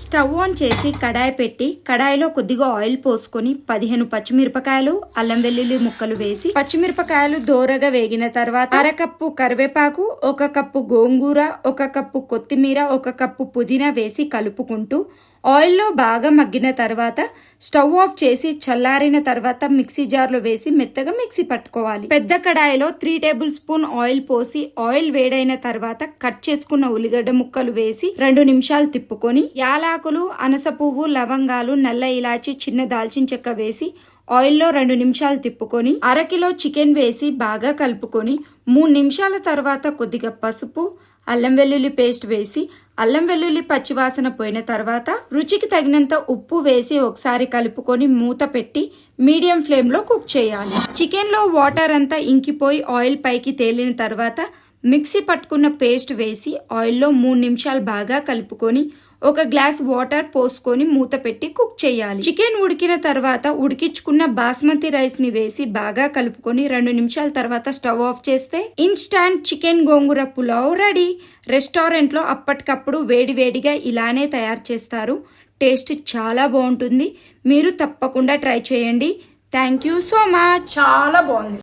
Stove on చేసి కడాయి పెట్టి కడాయిలో కొద్దిగా ఆయిల్ పోసుకొని 15 పచ్చిమిరపకాయలు అల్లం వెల్లుల్లి ముక్కలు వేసి పచ్చిమిరపకాయలు దోరగా వేగిన తర్వాత అరకప్పు కరివేపాకు, 1 కప్పు గోంగూర, 1 కప్పు కొత్తిమీర, 1 కప్పు పుదీనా వేసి కలుపుకుంటూ ఆయిల్లో బాగా మగ్గిన తర్వాత స్టవ్ ఆఫ్ చేసి చల్లారిన తర్వాత మిక్సీ జార్లో వేసి మెత్తగా మిక్సీ పట్టుకోవాలి. పెద్ద కడాయిలో 3 టేబుల్ స్పూన్ ఆయిల్ పోసి ఆయిల్ వేడైన తర్వాత కట్ చేసుకున్న ఉల్లిగడ్డ ముక్కలు వేసి 2 నిమిషాలు తిప్పుకొని యాలాకులు, అనస పువ్వు, లవంగాలు, నల్ల ఇలాచి, చిన్న దాల్చిన చెక్క వేసి ఆయిల్లో 2 నిమిషాలు తిప్పుకొని అరకిలో చికెన్ వేసి బాగా కలుపుకొని 3 నిమిషాల తర్వాత కొద్దిగా పసుపు, అల్లం వెల్లుల్లి పేస్ట్ వేసి అల్లం వెల్లుల్లి పచ్చివాసన పోయిన తర్వాత రుచికి తగినంత ఉప్పు వేసి ఒకసారి కలుపుకొని మూత పెట్టి మీడియం ఫ్లేమ్లో కుక్ చేయాలి. చికెన్లో వాటర్ అంతా ఇంకిపోయి ఆయిల్ పైకి తేలిన తర్వాత మిక్సీ పట్టుకున్న పేస్ట్ వేసి ఆయిల్లో 3 నిమిషాలు బాగా కలుపుకొని 1 గ్లాస్ వాటర్ పోసుకొని మూత పెట్టి కుక్ చేయాలి. చికెన్ ఉడికిన తర్వాత ఉడికించుకున్న బాస్మతి రైస్ ని వేసి బాగా కలుపుకొని 2 నిమిషాల తర్వాత స్టవ్ ఆఫ్ చేస్తే ఇన్స్టాంట్ చికెన్ గోంగూర పులావ్ రెడీ. రెస్టారెంట్లో అప్పటికప్పుడు వేడివేడిగా ఇలానే తయారు చేస్తారు. టేస్ట్ చాలా బాగుంటుంది. మీరు తప్పకుండా ట్రై చేయండి. Thank you so much. చాలా బాగుంది.